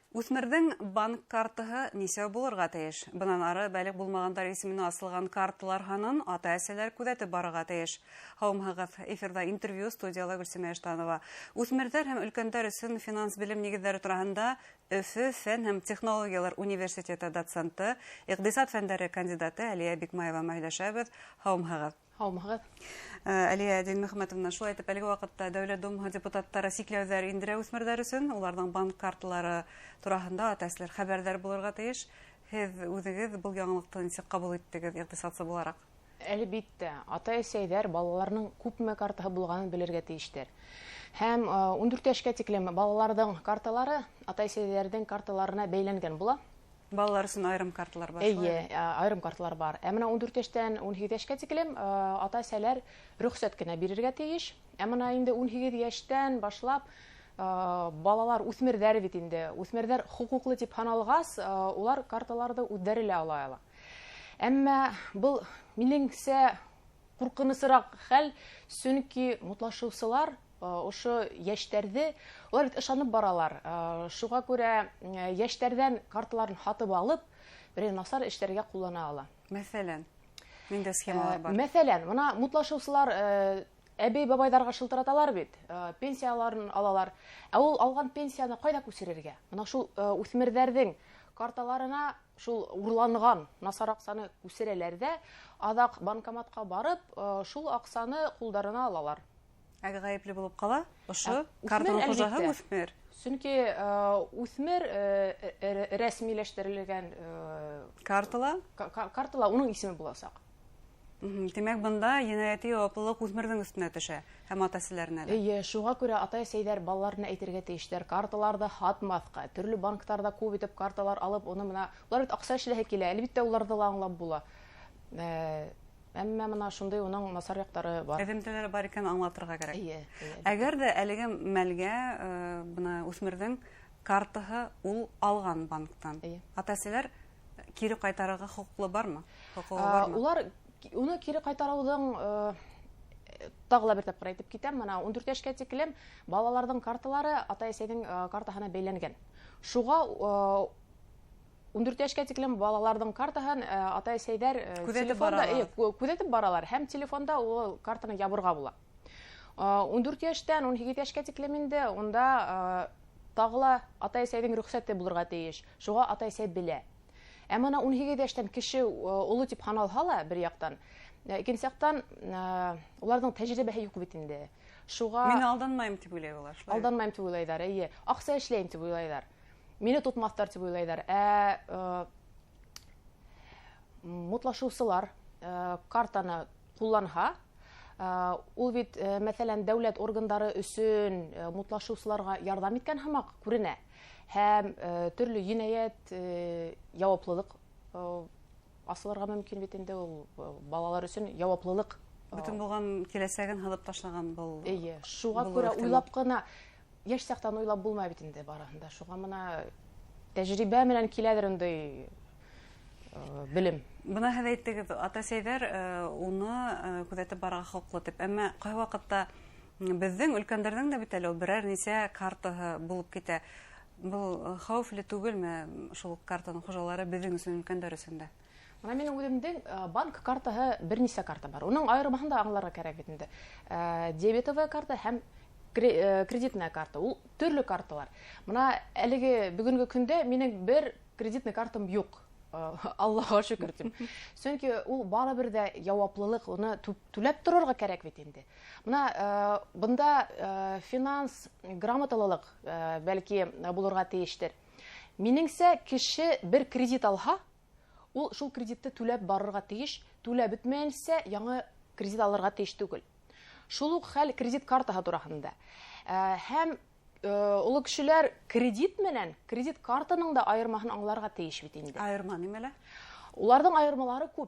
Үсмердің банк картаһы нисәү булырга тиеш? Бынан ары бәлек булмагандар исеменә асылган карталар һанын ата-әсәләр күзәтеп барырга тиеш. Һаумыгыз, эфирда интервью, студияда Гөлсемә Эштанова. Үсмерләр һәм өлкәннәр өчен финанс белем нигезләре турында Өфе фән һәм технологиялар университеты доценты, икътисад фәннәре кандидаты Алия Бикмаева мәгълүматлашабыз. Һаумыгыз. Һаумыгыз. Алия Динмөхмәтовна, шулай итеп әлеге вакытта Дәүләт Думаһы депутаттары сикләүләр индерә үсмерләр өчен, уларның банк карталары турында ата-әсәләр хәбәрдар булырга тиеш. Һез үзегез бу яңалыкны ничек кабул иттегез икътисадчы буларак? Әлбәттә, ата-әсәләр балаларның күпме картаһы булганын белергә тиештер. Һәм 14 яшькә тиклем балаларның карталары ата-әсәләрнең карталарына бәйләнгән була. Балалар өчен айрым карталар бар. Айрым карталар бар. Менә 14 яшьтән 17 яшькә тиклем ата-әсәләр рөхсәт кенә бирергә тиеш. Менә инде 18 яшьтән башлап балалар үсмерләр бит инде. Үсмерләр хукуклы дип саналгас, улар карталарны үздәре ала ала. Әмма бу минеңсә куркынычрак хәл, чөнки мутлашучылар ошо яшьтәрдә улар бит ышанып баралар. Шуңа күрә яшьтәрдән карталарын хатып алып, бер насар эшләргә куллана ала. Мәсәлән, миндә схемалар бар. Мәсәлән, моны мутлашучылар әбей-бабайларга шылтыраталар бит. Пенсияларын алалар. Ул алган пенсияны кайда күчерергә? Моны шул үсмерләрнең карталарына шул урланган насар акчаны күчерәләр дә, адак банкоматка барып, шул акчаны кулдарына алалар. Әгәр гаепле булып кала, ошо картаның хуҗаһы үсмер. Чөнки үсмер рәсмиләштерелгән картала уның исеме булачак. Димәк, бында җинаяти җаваплылык үсмернең үстенә төшә, һәм ата-әсәләренә дә. Шуңа күрә ата-әсәләр балаларына әйтергә тиештер, карталарда хатмаска, төрле банкларда күп итеп карталар алып, уны менә улар бит акча эшләһе килә, әлбәттә уларда аңлап була. Әмма менә шундый уның насар яктары бар. Әдемтәләре бар икән аңлатырга кирәк. Әгәр дә әлеге мәлгә бuna үсмернең картаһы ул алган банктан, ата-әсәләр кире кайтарырга хукуклы бармы? Улар уны кире кайтаруның тагыла бер тапкыр әйтеп китәм, менә 14 яшькә тиклем балаларның карталары ата-әсәнең картаһына бәйләнгән. Шуңа 14 яшькә тиклем балаларның картаһын ата-әсәләр күзәтеп баралар һәм телефонда ул картаны ябырга була. 14 яшьтән 17 яшькә тиклем инде онда тагыла ата-әсәнең рөхсәте булырга тиеш. Шуңа ата-әсә белә. Әмма 17 яшьтән кеше улы дип саналһа бер яктан, икенче яктан уларның тәҗрибәһе юк бит инде. Шуңа Мин алданмайм дип уйлыйлар. Алданмайм дип уйлайлар, акча эшләйм дип уйлайлар. Мине тотмастар дип уйлайлар. Мутлашучылар картаны кулланһа, ул бит мәсәлән дәүләт органнары өчен мутлашучыларга ярдәм иткән һымак күренә. Һәм төрле җинаят җаваплылык асылырга мөмкин бит инде ул балалар өчен җаваплылык. Бүтән булган киләсәген һалып ташлаган бул. Шуңа күрә уйлап кына яшь сактан уйлап булмай бит инде барында. Шуңа менә тәҗрибә белән киләдер инде белем. Бuna һәз әйттегез, ата-әсәләр уны күзәтеп барырга хукуклы дип. Әмма кай вакытта безнең өлкәннәрнең дә бит әле берәр нисә картаһы булып китә. Бу хәүфле түгелме шул картаның хуҗалары безнең өчен өлкәннәр өчен дә? Менә минем үземнең банк картаһы берничә карта бар. Уның аерымын да аңларга кирәк бит инде. Дебетовая карта һәм кредитная карта. Ул төрле карталар. Менә әлеге бүгенге көндә минем бер кредитный картам юк. Аллаһка шөкер дип. Чөнки ул барыбер дә җаваплылык, уны түләп торырга кирәк бит инде. Менә бunda финанс грамоталылык бәлки булырга тиештер. Минеңсә, кеше бер кредит алһа, ул шул кредитты түләп барырга тиеш, түләп бетмәенсә, яңа кредит алырга тиеш түгел. Шул ук хәл кредит картаһы турында. Һәм улы кешеләр кредит менән кредит картаның да аермаһын аңларга тиеш бит инде. Аерма нимәлә? Уларның аермалары күп.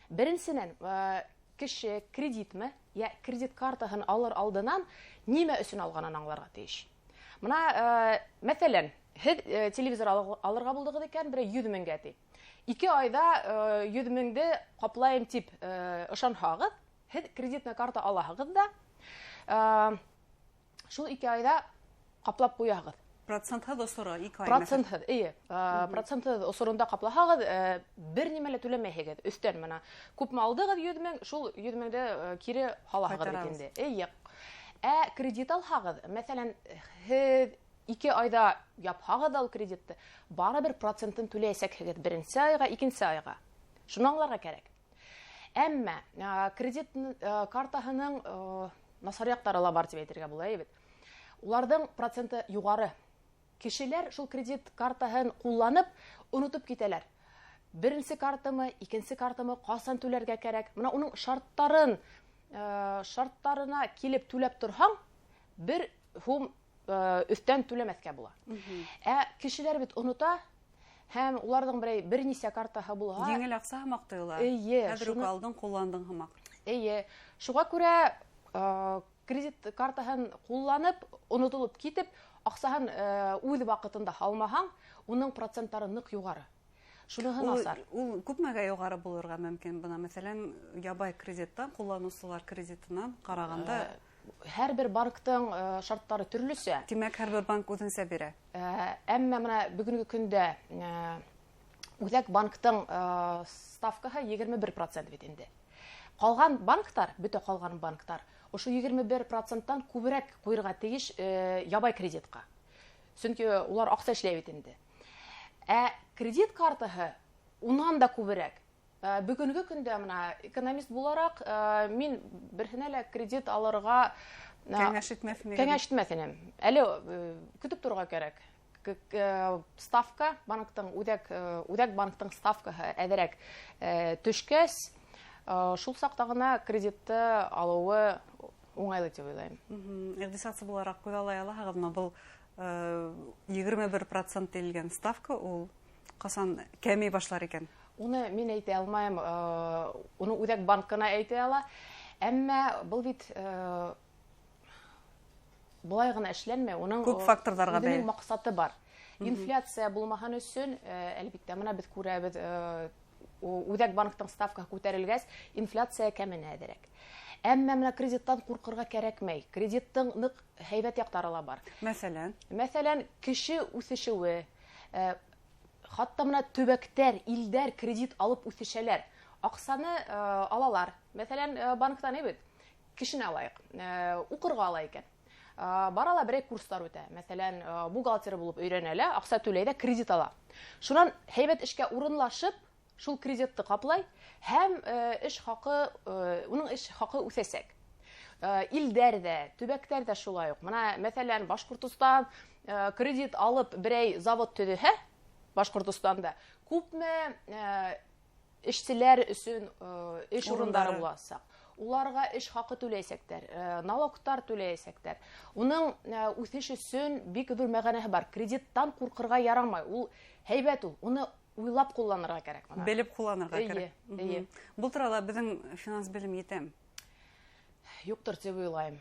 Беренчедән, кеше кредитме, я кредит картаһын алыр алдыннан нимә өчен алганын аңларга тиеш. Менә, мәсәлән, телевизор алырга булдыгыз икән, бер 100 меңгә ти. 2 айда 100 меңде каплайм дип ышанһагыз, кредитная карта алаһыгыз да, шул 2 айда каплап куягыз. Процентһыҙ осоры 2 ай. Процентһыҙ, процентһыҙ осорында ҡаплаһағыҙ, бер нимә лә түләмәйһегеҙ. Өстән мына күпме алдығыҙ 100 мең, шул 100 меңде кире һалаһығыҙ бит инде. Кредит алһағыҙ, мәсәлән, һеҙ 2 айда япһағыҙ ал кредитты, барыбер процентын түләйәсәкһегеҙ беренсе айға, икенсе айға. Шуны аңларға кәрәк. Әммә кредит картаһының насар яҡтары ла бар тип әйтергә була бит. Уларҙың проценты юғары. Кешеләр шул кредит картаһын ҡулланып, онотоп китәләр. Беренсе картамы, икенсе картамы ҡасан түләргә кәрәк? Мына уның шарттарына килеп түләп торһаң, бер һум өҫтән түләмәҫкә була. Кешеләр бит онота, һәм уларҙың бер нисә картаһы булһа, еңел аҡса һымаҡ тойола. Хәҙер үк алдың, ҡулландың һымаҡ. Шуға күрә кредит картаһын ҡулланып, онотолоп китеп, аҡсаһын үҙ ваҡытында һалмаһаң, уның проценттары ныҡ юғары. Шуныһы насар. Ул күпмәгә юғары булырға мөмкин бына. Мәсәлән, ябай кредиттан, ҡулланыусылар кредитынан ҡарағанда. Һәр бер банктың шарттары төрлөсә. Тимәк, һәр бер банк үҙенсә бирә. Әммә мына бүгенге көндә Үҙәк банктың ставкаһы 21% бит инде. Ҡалған банктар, бөтә ҡалған банктар, ошо 21%-тан күберәк ҡуйырға тейеш ябай кредитҡа. Сөнки улар аҡса эшләй бит инде. Кредит картаһы унан да күберәк. Бүгенге көндә мына экономист булараҡ мин берһенә лә кредит алырға кәңәш итмәҫ. Әле көтөп торырға кәрәк. Ставка, Үҙәк банктың ставкаһы әҙерәк төшкәс, шул саҡта ғына кредитты алыуы уңайлы тип уйлайым. Иҡтисадсы булараҡ күҙаллай алаһығыҙмы? Был 21% тиелгән ставка, ул ҡасан кәмей башлар икән? Уны мин әйтә алмайым, уны Үҙәк банкына әйтә ала. Әммә был бит былай ғына эшләнмәй, уның үҙенең маҡсаты бар. Инфляция булмаһын өсөн, әлбиттә, мына беҙ күрәбеҙ, Үҙәк банктың ставкаһы күтәрелгәс, инфляция кәменә әҙерәк. Әммә менә кредиттан ҡурҡырға кәрәкмәй. Кредиттың ныҡ һәйбәт яҡтары ла бар. Мәҫәлән, кеше үҫешеүе, хатта мына төбәктәр, илдәр кредит алып үҫешәләр. Аҡсаны алалар. Мәҫәлән, банктан әйбет, кешене алайыҡ, уҡырға ала икән. Барала берәй курстар үтә. Мәҫәлән, бухгалтер булып өйрәнә, аҡса түләй ҙә кредит ала. Шунан һәйбәт эшкә урынлашып, шул кредитты ҡаплай, һәм уның эш хаҡы үҫәсәк. Илдәр ҙә, төбәктәр ҙә шулай уҡ. Мына, мәҫәлән, Башҡортостан кредит алып берәй завод төҙөһә, Башҡортостанда күпме эшселәр өсөн эш урындары буласаҡ. Уларға эш хаҡы түләйәсәктәр, налогтар түләйәсәктәр. Уның үҫеш өсөн бик ҙур мәғәнәһе бар. Кредиттан ҡурҡырға ярамай. Ул һәйбәт ул. Уны уйлап ҡулланырға кәрәк. Белеп ҡулланырға кәрәк. Был турала беҙҙең финанс белем етәме? Юҡтыр тип уйлайым.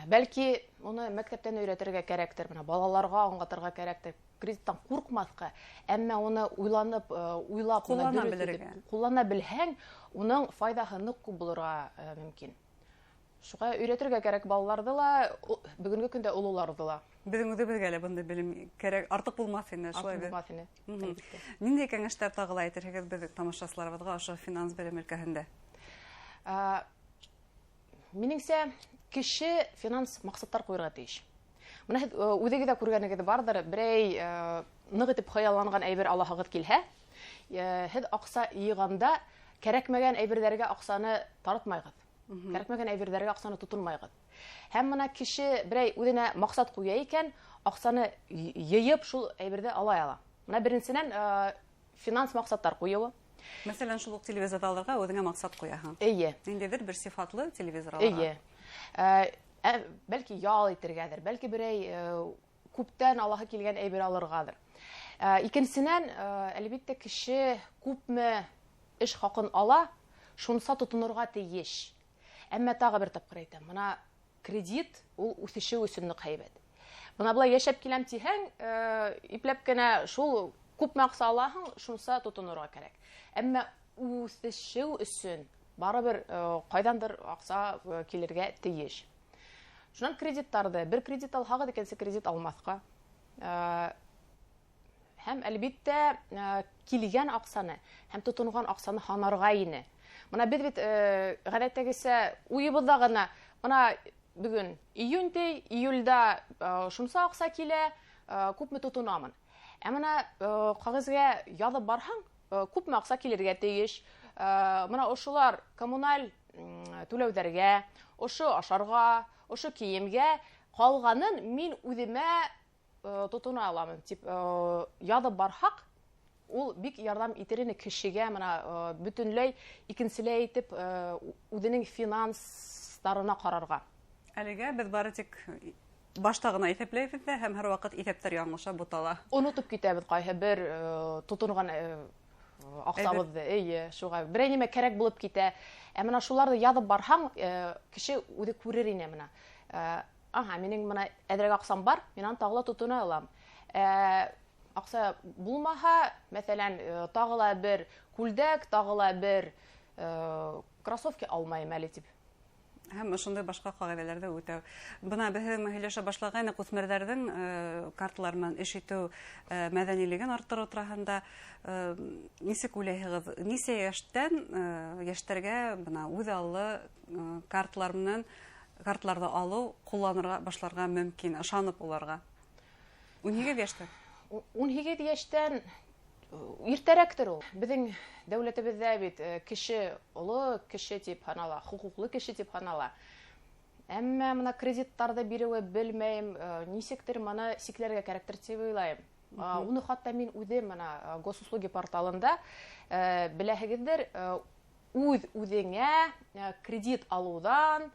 Бәлки, уны мәктәптән өйрәтергә кәрәктер, балаларға аңлатырға кәрәктер. Кредиттан ҡурҡмаҫҡа, әммә уны уйлап ҡуллана белһәң, уның файҙаһы ныҡ күп булырға мөмкин. Шуға өйрәтергә кәрәк балаларҙы ла, бөгөнгө көндә ололарҙы ла. Беҙҙең үҙебеҙгә лә бындай белем кәрәк, артыҡ булмаҫ ине. Артык булмаҫ ине. Ниндәй кәңәштәр тағы ла әйтергеҙ беҙ тамашасыларыбыҙға ошо финанс белем өлкәһендә? Минеңсә, кеше финанс маҡсаттар ҡуйырға тейеш. Мына һеҙ үҙегеҙ ҙә күргәнегеҙ бардыр, берәй ныҡ итеп хыялланған әйбер алаһығыҙ килһә, һеҙ аҡса йыйғанда кәрәкмәгән әйберҙәргә аҡсаны таратмайғыҙ. Кәрәкмәгән әйберҙәргә аҡсаны тотонмайғыҙ. Һәм мына кеше берәй үҙенә маҡсат ҡуя икән, аҡсаны йыйып шул әйберҙе алай ала. Мына беренсенән финанс маҡсаттар ҡуйыуы. Мәсәлән, шул уҡ телевизор алырға үҙеңә маҡсат ҡуяһың. Эйе. Ниндәйҙер бер сифатлы телевизор алырға. Эйе. Бәлки ял итергәҙер, бәлки берәй күптән алаһы килгән әйбер алырғаҙыр. Икенсенән, әлбиттә, кеше күпме эш хаҡын ала, шунса тотонорға тейеш. Әммә тағы бер тапҡыр әйтәм, мына кредит ул үҫешеү өсөн ныҡ һәйбәт. Бына былай йәшәп киләм тиһәң, ипләп кенә шул күпме аҡса алаһың, шунса тотонорға кәрәк. Әммә үҫешеү өсөн барыбер ҡайҙандыр аҡса килергә тейеш. Шунан кредиттарҙы, бер кредит алһағыҙ, икенсе кредит алмаҫҡа. һәм әлбиттә килгән аксаны һәм тотынган аксаны ханарга ине. Мына без бит гадәттәгесә уебызда гына мына бүген июньдә, июльдә шунса акса килә, күпме тотынамын. Ә менә кагызга язып барһаң, күпме акса килергә тиеш. Мына ошолар коммуналь түләүләргә, ошо ашарга, ошо киемгә калганын мин үземә тотына аламын дип язып барһак, ул бик ярдәм итер ине кешегә менә бөтенләй икенчеләй итеп үзенең финансларына карарга. Әлегә без бары тик башта гына исәпләйбез һәм һәр вакыт исәптәр яңлыша бутала. Онытып китәбез кайһы бер тотынган аксабызды, шуга берәй нимә кирәк булып китә. Ә менә шуларны язып барһаң, кеше үзе күрер ине менә. Минең менә әдрәк аксам бар, мин аны тагыла тотына алам. Акса булмаһа, мәсәлән, тагыла бер күлдәк, тагыла бер кроссовки алмайм әле дип. Һәм шундай башка кагыйдәләрдә үтә. Бына без һөйләшә башлаган үсмерләрнең карталар белән эш итү мәдәнилеген арттыру турында нисек уйлыйсыз? Нисә яшьтән яшьтәргә бына үзаллы карталарны алу, кулланырга башларга мөмкин, ышанып уларга? 12 яшьтән. 12 яшьтән иртәрәктер ул. Безнең дәүләтебездә бит кеше олы кеше дип һанала, хукуклы кеше дип һанала. Әмма менә кредиттарды бирүе белмәем, нисектер моны сикләргә кирәктер дип уйлыйм. Уны хатта мин үзем менә госуслуги порталында беләһегездер, үзеңә кредит алудан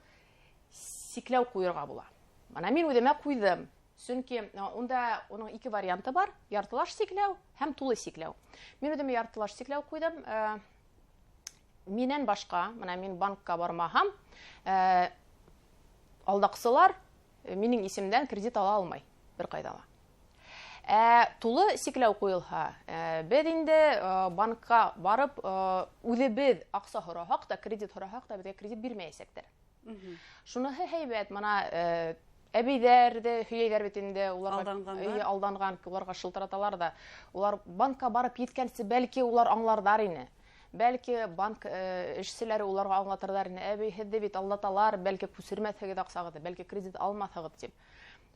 сикләү куярга була. Менә мин үземә куйдым. Чөнки онда уның ике варианты бар: яртылаш сикләү һәм тулы сикләү. Мин үземә яртылаш сикләү куйдым. Миннән башка, менә мин банкка бармаһам, алдаксылар минең исемдән кредит ала алмай бер кайдала. Тулы сикләү куелһа, без инде банкка барып, үзебез акса һорасак та, кредит һорасак та, безгә кредит бирмәячәктер. Шуныһы һәйбәт, менә әбейдәрде, һөйләр бит инде, уларга алданган, уларга шылтыраталар да. Улар банкка барып еткәнсе, бәлки улар аңлардар ине. Бәлки банк эшчеләре уларга аңлатырдар ине. Әбей, һездә бит алдаталар, бәлки күсермәсәгез аксагызды, бәлки кредит алмасагыз дип.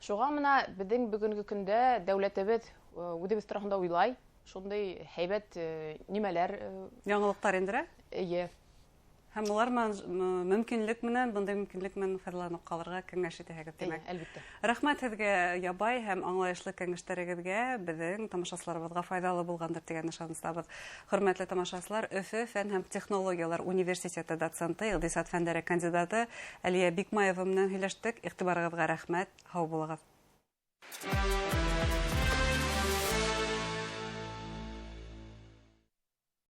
Шуга менә безнең бүгенге көндә дәүләтебез үзебез турында уйлай, шундый һәйбәт нимәләр, яңалыктар индерә? Һәм улар мөмкинлек менән, бундай мөмкинлек менән файдаланып калырга киңәш итәһегез димәк. Әлбәттә. Рәхмәт сезгә, ябай һәм аңлаешлы киңәшләрегезгә, безнең тамашачыларыбызга файдалы булгандыр дигән ышаныстабыз. Хөрмәтле тамашачылар, Өфе фән һәм технологиялар университеты доценты, икътисад фәннәре кандидаты Әлия Бикмаева менән һөйләштек. Игътибарыгызга рәхмәт. Һау булыгыз.